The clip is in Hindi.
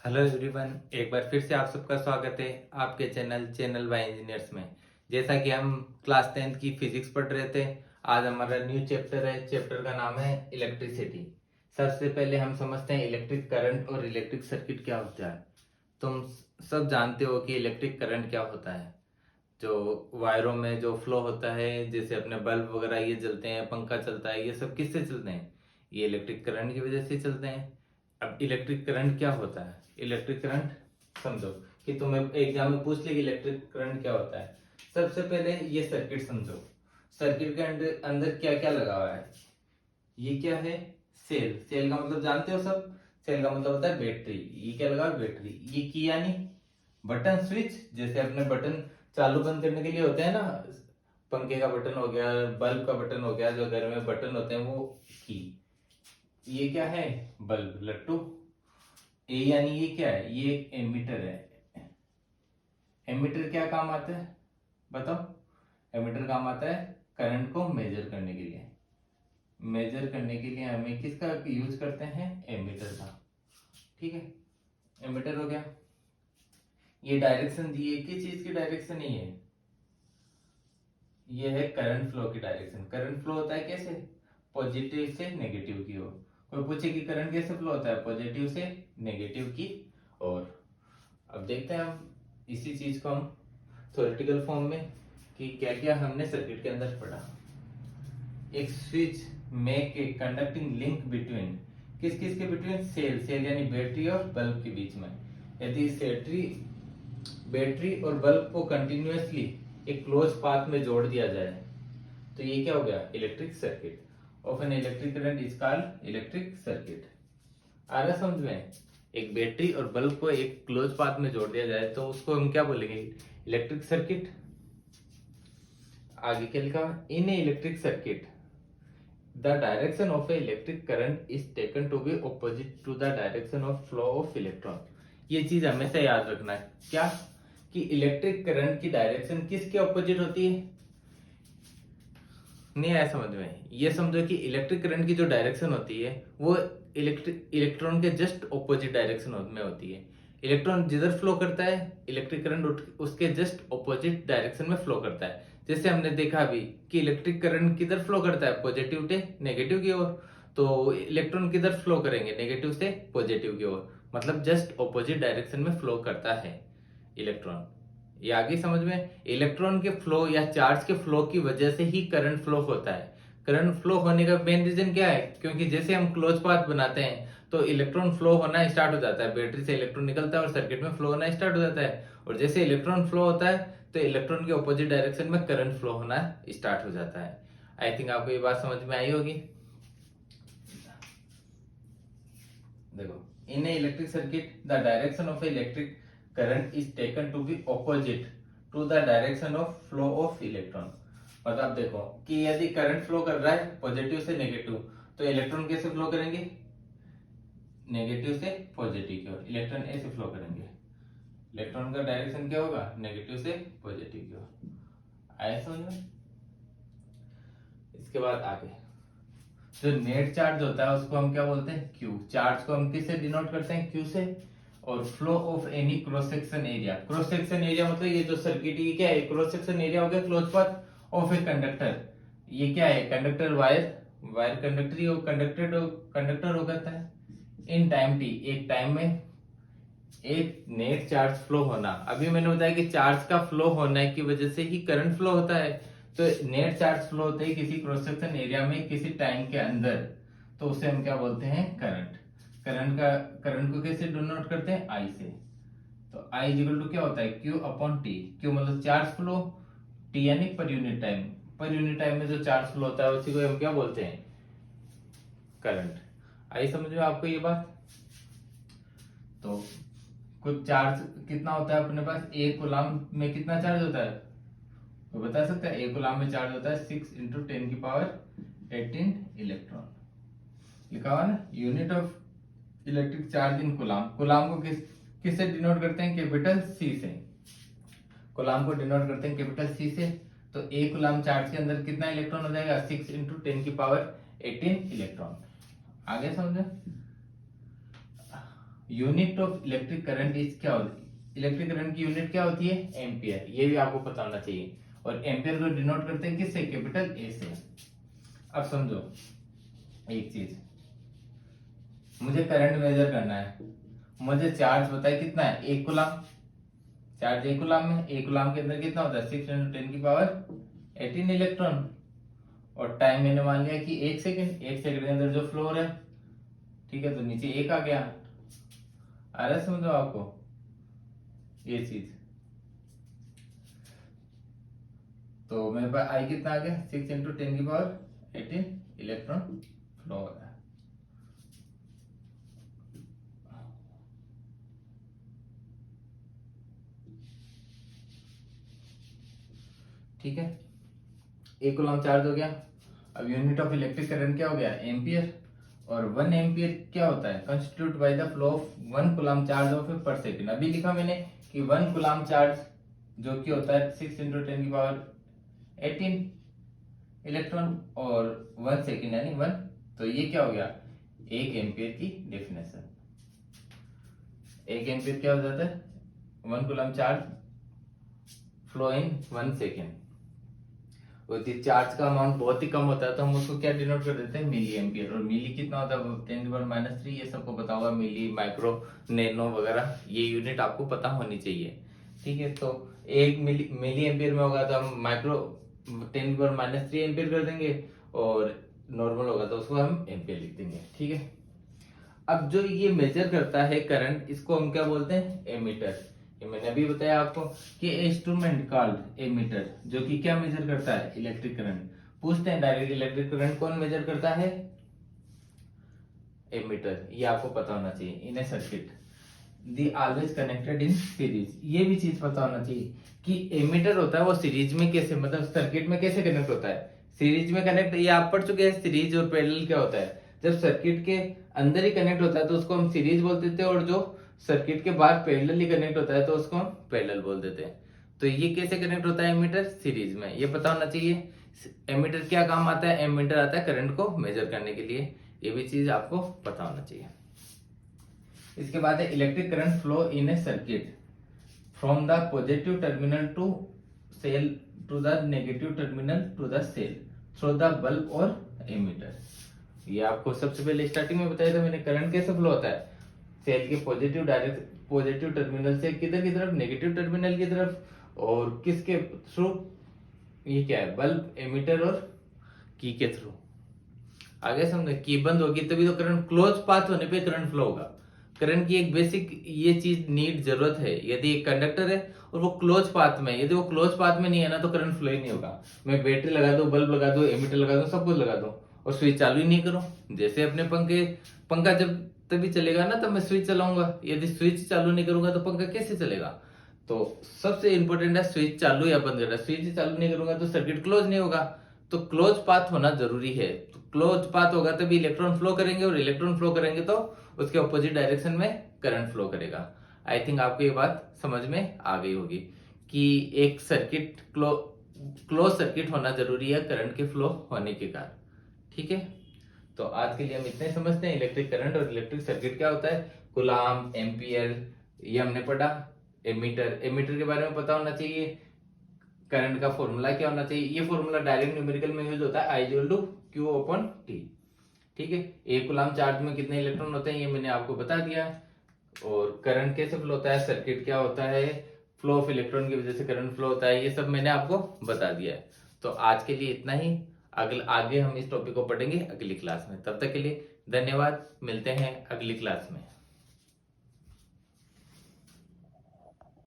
हेलो एवरीवन, एक बार फिर से आप सबका स्वागत है आपके चैनल बाय इंजीनियर्स में। जैसा कि हम क्लास 10th की फिजिक्स पढ़ रहे थे, आज हमारा न्यू चैप्टर है। चैप्टर का नाम है इलेक्ट्रिसिटी। सबसे पहले हम समझते हैं इलेक्ट्रिक करंट और इलेक्ट्रिक सर्किट क्या होता है। तुम सब जानते हो कि इलेक्ट्रिक करंट क्या होता है। जो वायरों में जो फ्लो होता है, जैसे अपने बल्ब वगैरह ये जलते हैं, पंखा चलता है, ये सब किससे चलते हैं? ये इलेक्ट्रिक करंट की वजह से चलते हैं। अब इलेक्ट्रिक करंट क्या होता है? इलेक्ट्रिक करंट समझो कि तुम्हें एग्जाम में पूछ ले कि इलेक्ट्रिक करंट क्या होता है। सबसे पहले ये सर्किट समझो। सर्किट के अंदर क्या क्या लगा हुआ है? ये क्या है? सेल। सेल का मतलब जानते हो सब। सेल का मतलब होता है बैटरी। ये क्या लगा है? बैटरी। ये की यानी बटन स्विच। जैसे अपने बटन चालू बंद करने के लिए होते हैं ना, पंखे का बटन हो गया, बल्ब का बटन हो गया, जो घर में बटन होते हैं वो की। ये क्या है? बल्ब, लट्टू। ए यानी ये क्या है? ये एमीटर है। एमीटर क्या काम आता है बताओ? एमीटर काम आता है करंट को मेजर करने के लिए। मेजर करने के लिए हमें किसका यूज करते हैं? एमीटर का। ठीक है, एमीटर हो गया। ये डायरेक्शन दी है, किस चीज की डायरेक्शन है ये? ये है करंट फ्लो की डायरेक्शन। करंट फ्लो होता है कैसे? पॉजिटिव से नेगेटिव की ओर। कोई पूछे कि करंट कैसे फ्लो होता है? पॉजिटिव से नेगेटिव की ओर। अब देखते हैं हम इसी चीज को हम थ्योरेटिकल फॉर्म में कि क्या क्या हमने सर्किट के अंदर पढ़ा। एक switch make a conducting link between, किस किस के बिटवीन? सेल। सेल यानी बैटरी और बल्ब के बीच में। यदि बैटरी और बल्ब को कंटिन्यूअसली एक क्लोज पाथ में जोड़ दिया जाए तो ये क्या हो गया? Electric circuit. Of an electric current is called electric circuit. आ रहा समझ में? एक बैटरी और बल्ब को एक क्लोज पाथ में जोड़ दिया जाए तो उसको हम क्या बोलेंगे? Electric circuit. आगे क्या लिखा? In a electric circuit the direction of a electric current is taken to be opposite to the direction of flow of electron. ये चीज हमेशा याद रखना है क्या, कि इलेक्ट्रिक करंट की डायरेक्शन किसके ऑपोजिट होती है? नहीं आया समझ में? ये समझो कि इलेक्ट्रिक करंट की जो डायरेक्शन होती है वो इलेक्ट्रॉन के जस्ट ऑपोजिट डायरेक्शन में होती है। इलेक्ट्रॉन जिधर फ्लो करता है, इलेक्ट्रिक करंट उसके जस्ट ऑपोजिट डायरेक्शन में फ्लो करता है। जैसे हमने देखा अभी कि इलेक्ट्रिक करंट किधर फ्लो करता है? पॉजिटिव से नेगेटिव की ओर। तो इलेक्ट्रॉन किधर फ्लो करेंगे? नेगेटिव से पॉजिटिव की ओर। मतलब जस्ट ऑपोजिट डायरेक्शन में फ्लो करता है इलेक्ट्रॉन। ये आगे समझ में? इलेक्ट्रॉन के फ्लो या चार्ज के फ्लो की वजह से ही करंट फ्लो होता है। करंट फ्लो होने का मेन रीजन क्या है? क्योंकि जैसे हम क्लोज पाथ बनाते हैं तो इलेक्ट्रॉन फ्लो होना स्टार्ट हो जाता है। बैटरी से इलेक्ट्रॉन निकलता है और सर्किट में फ्लो होना स्टार्ट हो जाता है। और जैसे इलेक्ट्रॉन फ्लो होता है तो इलेक्ट्रॉन के ऑपोजिट डायरेक्शन में करंट फ्लो होना स्टार्ट हो जाता है। आई थिंक आपको ये बात समझ में आई होगी। देखो, in a electric circuit the direction of electric current is taken to be opposite to the direction of flow of electron. मतलब देखो कि यदि करंट फ्लो कर रहा है पॉजिटिव से नेगेटिव, तो इलेक्ट्रॉन कैसे फ्लो करेंगे? नेगेटिव से पॉजिटिव की ओर। इलेक्ट्रॉन ऐसे फ्लो करेंगे। इलेक्ट्रॉन का डायरेक्शन क्या होगा? नेगेटिव से पॉजिटिव की ओर। आया समझ में? इसके बाद आगे जो नेट चार्ज होता है उसको हम क्या बोलते हैं? क्यू। चार्ज को हम किससे डिनोट करते हैं? क्यू से। और flow of any cross section area. Cross section area मतलब ये जो सर्किट ये क्या है? क्रॉस सेक्शन एरिया हो गया close path of a conductor. ये क्या है? Conductor wire. वायर कंडक्टर ही कंडक्टर हो जाता है। इन टाइम टी, एक टाइम में एक नेट चार्ज फ्लो होना। अभी मैंने बताया कि चार्ज का फ्लो होने की वजह से ही करंट फ्लो होता है। तो नेट चार्ज फ्लो होते ही किसी क्रॉस सेक्शन एरिया में किसी टाइम के अंदर, तो उसे हम क्या बोलते हैं? करंट। करंट को कैसे डिनोट करते हैं? आई से। तो आई इक्वल टू क्या होता है? Q upon T. क्यू मतलब चार्ज फ्लो, टी यानी per unit time. Per unit time में जो चार्ज फ्लो होता है उसी को हम क्या बोलते हैं? करंट। आई समझ में आपको ये बात? तो कुछ चार्ज कितना होता है अपने पास? एक कूलाम में कितना चार्ज होता है? तो बता सकते हैं? एक कूलाम में चार्ज होता है 6 इंटू 10 की पावर 18 इलेक्ट्रॉन। लिखा हुआ ना, unit of electric charge in coulomb. Coulomb को किससे डिनोट करते हैं? कैपिटल सी से। कूलाम को डिनोट करते हैं कैपिटल सी से। तो एक कूलाम चार्ज के अंदर कितना इलेक्ट्रॉन हो जाएगा? 6 इंटू 10 की पावर 18 इलेक्ट्रॉन। आगे समझे? Unit of electric current is क्या होती है, इलेक्ट्रिक करंट की यूनिट क्या होती है, एम्पियर। ये भी आपको पता होना चाहिए। और एम्पियर को डिनोट करते हैं किससे, कैपिटल ए से। अब समझो एक चीज, मुझे करंट मेजर करना है, मुझे चार्ज पता है कितना है, 1 कूलम। चार्ज 1 कूलम में, 1 कूलम के अंदर कितना होता है, 6 × 10⁻18 इलेक्ट्रॉन। और टाइम मैंने मान लिया कि 1 सेकंड, 1 सेकंड के अंदर जो फ्लो है, ठीक है, तो नीचे 1 आ गया। आ रहा है समझो आपको ये चीज। तो मेरे पास आई कितना आ गया, 6 × 10⁻18 इलेक्ट्रॉन फ्लो हो रहा है। ठीक है, 1 कूलम चार्ज हो गया। अब यूनिट ऑफ इलेक्ट्रिक करंट क्या हो गया, एम्पियर। और 1 एम्पियर क्या होता है, constitute by the flow of 1 coulomb charge of a per second. अभी लिखा मैंने कि 1 कूलम चार्ज जो कि होता है 6 × 10⁻18 इलेक्ट्रॉन और 1 सेकंड यानी 1, तो ये क्या हो गया, 1 एम्पियर की डेफिनेशन। 1 एम्पियर क्या हो जाता है, 1 coulomb charge flow in 1 second. Charge का अमाउंट बहुत ही कम होता है तो हम उसको क्या डिनोट कर देते हैं, मिली एम्पियर। और मिली कितना होता है, 10⁻³ ये सबको पता होगा, मिली, माइक्रो, नैनो वगैरह, ये यूनिट आपको पता होनी चाहिए। ठीक है, तो 1 मिली एम्पियर में होगा तो हम माइक्रो 10⁻³ एम्पियर कर देंगे, और नॉर्मल होगा तो उसको हम एम्पियर लिख देंगे। ठीक है, अब जो ये मेजर करता है करंट, इसको हम क्या बोलते हैं, एमीटर। ये मैंने अभी बताया आपको कि इंस्ट्रूमेंट कॉल्ड एमीटर, जो कि क्या मेजर करता है, इलेक्ट्रिक करंट। पूछते हैं डायरेक्ट, इलेक्ट्रिक करंट कौन मेजर करता है, एमीटर। ये आपको पता होना चाहिए। In a circuit the always connected in series, ये भी चीज पता होना चाहिए कि एमीटर होता है वो सीरीज में कैसे, मतलब सर्किट में कैसे कनेक्ट होता है, सीरीज में कनेक्ट। ये आप पढ़ चुके हैं, सीरीज और पैरेलल क्या होता है। जब सर्किट के अंदर ही कनेक्ट होता है तो उसको हम सीरीज बोल देते हैं, और जो सर्किट के बाहर पैरेलली कनेक्ट होता है तो उसको हम पैरेलल बोल देते हैं। तो ये कैसे कनेक्ट होता है एमीटर, सीरीज में, ये पता होना चाहिए। एमीटर क्या काम आता है, एमीटर आता है करंट को मेजर करने के लिए, ये भी चीज आपको पता होना चाहिए। इसके बाद है electric current flow in a circuit from the positive terminal to cell to the negative terminal to the cell through the bulb और एमीटर। ये आपको सबसे पहले स्टार्टिंग में बताया था मैंने, करंट कैसे फ्लो होता है, सेल के पॉजिटिव टर्मिनल से किधर की तरफ, नेगेटिव टर्मिनल की तरफ, और किसके थ्रू, ये क्या है, बल्ब, एमीटर और की के थ्रू। आगे समझे, की बंद होगी तभी तो करंट, क्लोज पाथ होने पे करंट फ्लो होगा। करंट की एक बेसिक ये चीज नीड जरूरत है, यदि एक कंडक्टर है और वो क्लोज पाथ में, यदि वो क्लोज पाथ में नहीं है ना तो करंट फ्लो ही नहीं होगा। मैं बैटरी लगा दूं, बल्ब लगा दूं, एमीटर लगा दूं, सब कुछ लगा दूं और स्विच चालू ही नहीं करूं, जैसे अपने पंखा जब तभी चलेगा ना तब मैं स्विच चलाऊंगा, यदि स्विच चालू नहीं करूंगा तो पंखा कैसे चलेगा। तो सबसे इंपॉर्टेंट है स्विच चालू या बंद करना। स्विच चालू नहीं करूंगा तो सर्किट क्लोज नहीं होगा, तो क्लोज पाथ होना जरूरी है। तो क्लोज पाथ होगा तभी इलेक्ट्रॉन फ्लो करेंगे, और इलेक्ट्रॉन फ्लो करेंगे तो उसके ऑपोजिट डायरेक्शन में करंट फ्लो करेगा। आई थिंक आपको ये बात समझ में आ गई होगी कि एक सर्किट क्लोज सर्किट होना जरूरी है करंट के फ्लो होने के कारण। ठीक है, तो आज के लिए हम इतने समझते हैं, इलेक्ट्रिक करंट और इलेक्ट्रिक सर्किट क्या होता है, कूलम, एम्पियर, ये हमने पढ़ा। एमीटर के बारे में पता होना चाहिए। करंट का फॉर्मूला क्या होना चाहिए, ये फॉर्मूला डायरेक्ट न्यूमेरिकल में यूज होता है, I=Q/T। ठीक है, 1 कूलम चार्ज में कितने इलेक्ट्रॉन होते हैं ये मैंने आपको बता दिया। और करंट कैसे फ्लो होता है, सर्किट क्या होता है, फ्लो ऑफ इलेक्ट्रॉन की वजह से करंट फ्लो होता है, ये सब मैंने आपको बता दिया है। तो आज के लिए इतना ही, आगे हम इस टॉपिक को पढ़ेंगे अगली क्लास में। तब तक के लिए धन्यवाद, मिलते हैं अगली क्लास में।